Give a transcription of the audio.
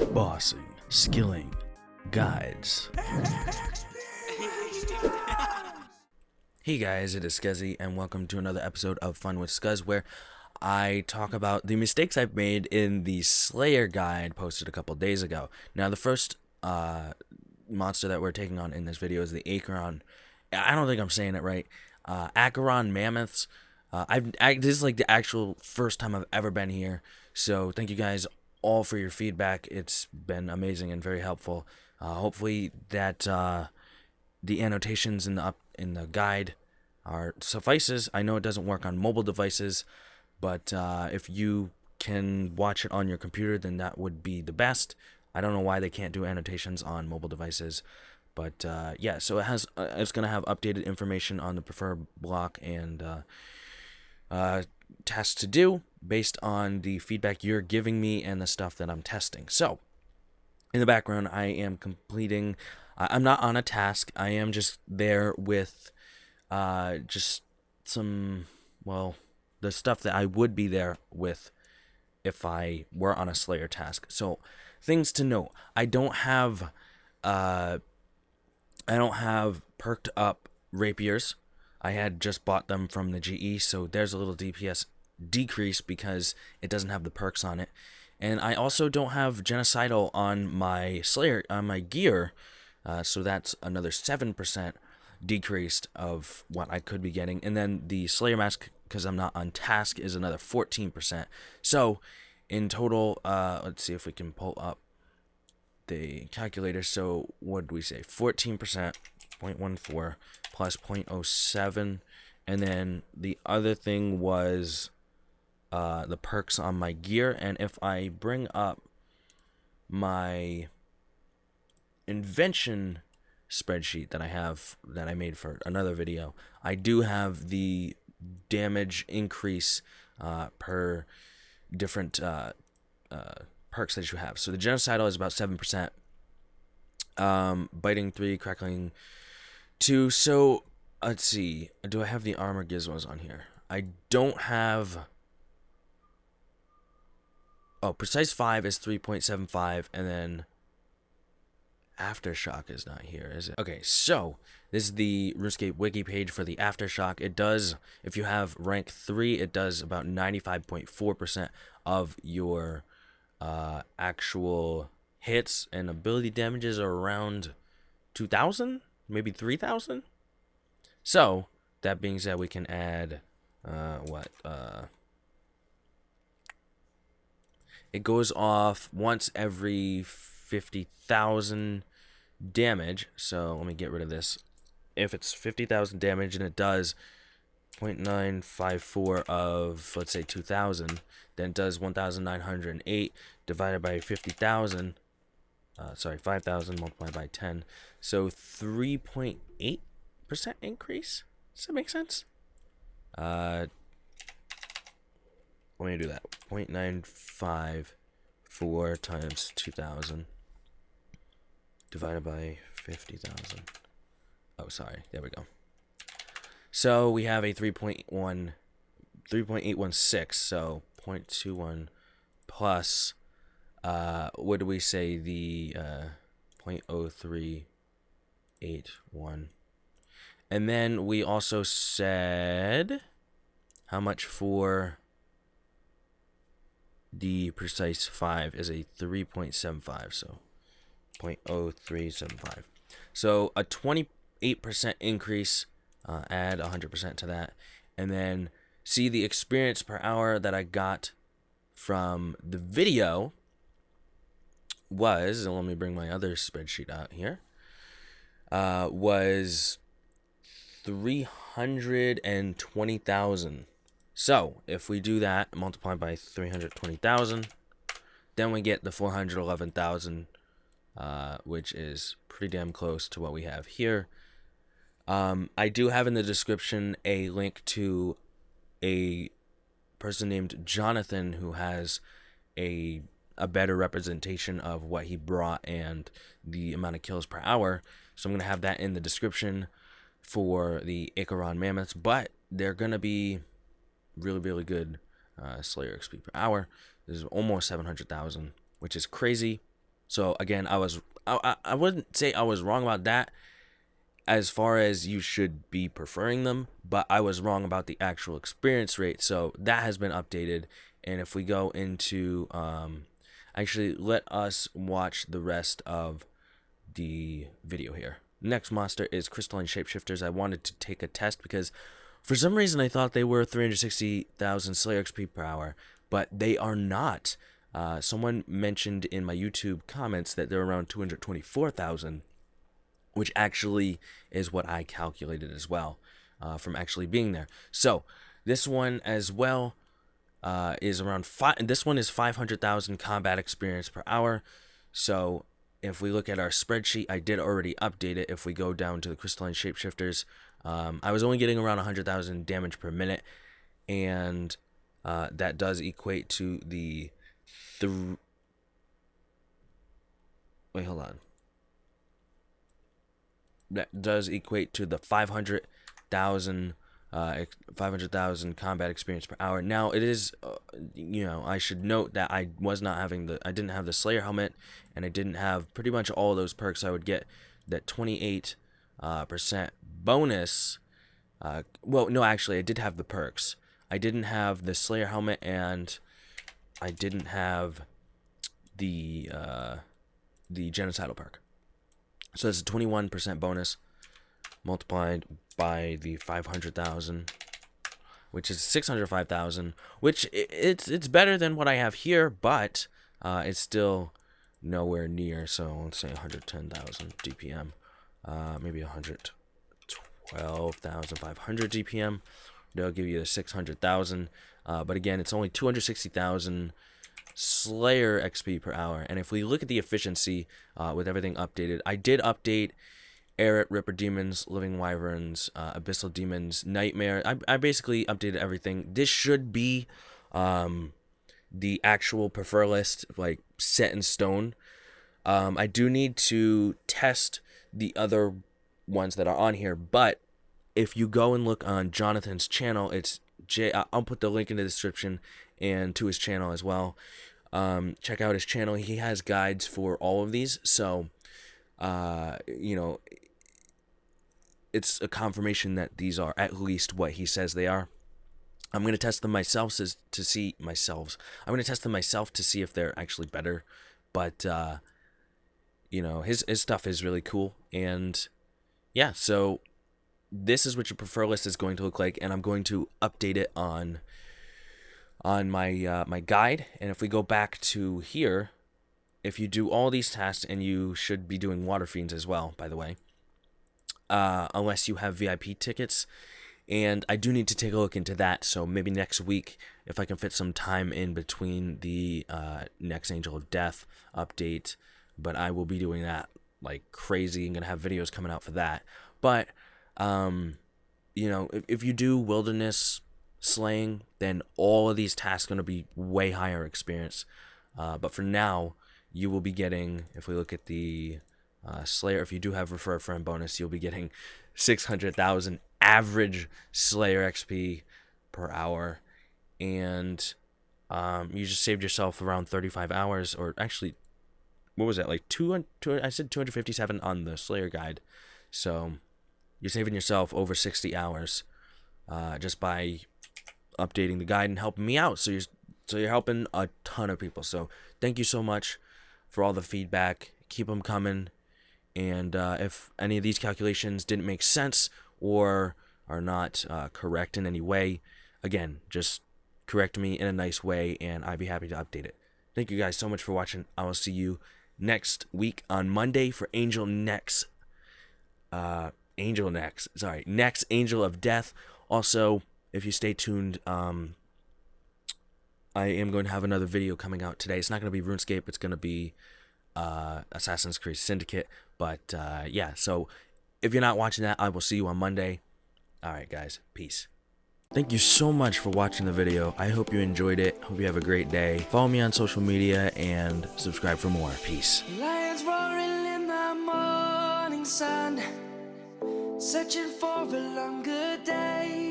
bossing, skilling, guides. Hey guys, it is Scuzzy, and welcome to another episode of Fun with Scuzz, where I talk about the mistakes I've made in the Slayer guide posted a couple days ago. Now, the first monster that we're taking on in this video is the ACHERON. I don't think I'm saying it right. ACHERON Mammoths. This is like the actual first time I've ever been here, so thank you guys all for your feedback. It's been amazing and very helpful. Hopefully that the annotations in the guide are suffices. I know it doesn't work on mobile devices, but if you can watch it on your computer, then that would be the best. I don't know why they can't do annotations on mobile devices, but yeah. So it's gonna have updated information on the preferred block and tasks to do based on the feedback you're giving me and the stuff that I'm testing. So in the background, I am completing. I'm not on a task. I am just there with just some, well, the stuff that I would be there with if I were on a Slayer task. So things to note: I don't have perked up rapiers. I had just bought them from the GE, so there's a little DPS decrease because it doesn't have the perks on it. And I also don't have genocidal on my Slayer, on my gear, so that's another 7% decreased of what I could be getting. And then the Slayer mask, because I'm not on task, is another 14%. So in total, let's see if we can pull up the calculator. So what did we say? 14%, 0.14 plus 0.07, and then the other thing was the perks on my gear. And if I bring up my invention spreadsheet that I made for another video, I do have the damage increase per different perks that you have. So the genocidal is about 7%, biting 3, crackling 2. So let's see, do I have the armor gizmos on here? I don't have. Oh, precise 5 is 3.75, and then Aftershock is not here, is it? Okay, so this is the Runescape wiki page for the Aftershock. It does, if you have rank 3, it does about 95.4% of your actual hits, and ability damages are around 2,000, maybe 3,000. So that being said, we can add it goes off once every 50,000 damage. So let me get rid of this. If it's 50,000 damage and it does 0.954 of, let's say, 2,000, then it does 1,908 divided by 50,000. 5,000 multiplied by 10. So 3.8% increase. Does that make sense? Let me do that. 0.954 times 2,000 divided by 50,000. Oh, sorry. There we go. So we have a 3.816. So 0.21 plus, what do we say? The 0.0381. And then we also said how much for the precise 5 is a 3.75, so 0.0375. So a 28% increase, add 100% to that, and then see the experience per hour that I got from the video was, and let me bring my other spreadsheet out here, was 320,000. So if we do that, multiply by 320,000, then we get the 411,000, which is pretty damn close to what we have here. I do have in the description a link to a person named Jonathan who has a better representation of what he brought and the amount of kills per hour. So I'm going to have that in the description for the ACHERON Mammoths, but they're going to be really good Slayer XP per hour. This is almost 700,000, which is crazy. So again, I wouldn't say I was wrong about that as far as you should be preferring them, but I was wrong about the actual experience rate. So that has been updated. And if we go into actually, let us watch the rest of the video here. Next monster is Crystalline Shapeshifters. I wanted to take a test because for some reason I thought they were 360,000 Slayer XP per hour, but they are not. Someone mentioned in my YouTube comments that they're around 224,000, which actually is what I calculated as well from actually being there. So this one as well is around this one is 500,000 combat experience per hour. So if we look at our spreadsheet, I did already update it. If we go down to the Crystalline Shapeshifters, I was only getting around 100,000 damage per minute, and that does equate to the wait, hold on. That does equate to the 500,000 combat experience per hour. Now it is, you know, I should note that I didn't have the Slayer helmet, and I didn't have pretty much all of those perks. I would get that 28% bonus. Well, no, actually, I did have the perks. I didn't have the Slayer helmet, and I didn't have the genocidal perk. So it's a 21% bonus multiplied by the 500,000, which is 605,000, which it's better than what I have here, but it's still nowhere near. So let's say 110,000 DPM, maybe 112,500 DPM. They'll give you the 600,000, but again, it's only 260,000 Slayer XP per hour. And if we look at the efficiency with everything updated, I did update Arid, Ripper Demons, Living Wyverns, Abyssal Demons, Nightmare. I basically updated everything. This should be the actual prefer list, like set in stone. I do need to test the other ones that are on here, but if you go and look on Jonathan's channel, it's I'll put the link in the description and to his channel as well. Check out his channel. He has guides for all of these, so you know, it's a confirmation that these are at least what he says they are. I'm going to test them myself I'm going to test them myself to see if they're actually better, but you know, his stuff is really cool. And yeah, so this is what your prefer list is going to look like, and I'm going to update it on my my guide. And if we go back to here, if you do all these tasks, and you should be doing Water Fiends as well, by the way, unless you have VIP tickets, and I do need to take a look into that. So maybe next week, if I can fit some time in between the next Angel of Death update, but I will be doing that like crazy. I'm gonna have videos coming out for that. But you know, if you do wilderness slaying, then all of these tasks are going to be way higher experience. But for now, you will be getting, if we look at the Slayer, if you do have Refer a Friend bonus, you'll be getting 600,000 average Slayer XP per hour. And you just saved yourself around 35 hours, or actually, what was that, like I said 257 on the Slayer guide. So you're saving yourself over 60 hours just by updating the guide and helping me out. So you're helping a ton of people. So thank you so much for all the feedback. Keep them coming. And if any of these calculations didn't make sense or are not correct in any way, again, just correct me in a nice way, and I'd be happy to update it. Thank you guys so much for watching. I will see you next week on Monday for next Angel of Death. Also, if you stay tuned, I am going to have another video coming out today. It's not going to be RuneScape. It's going to be Assassin's Creed Syndicate. But yeah, so if you're not watching that, I will see you on Monday. All right, guys. Peace. Thank you so much for watching the video. I hope you enjoyed it. Hope you have a great day. Follow me on social media and subscribe for more. Peace. Lions roaring in the morning sun, searching for a longer day.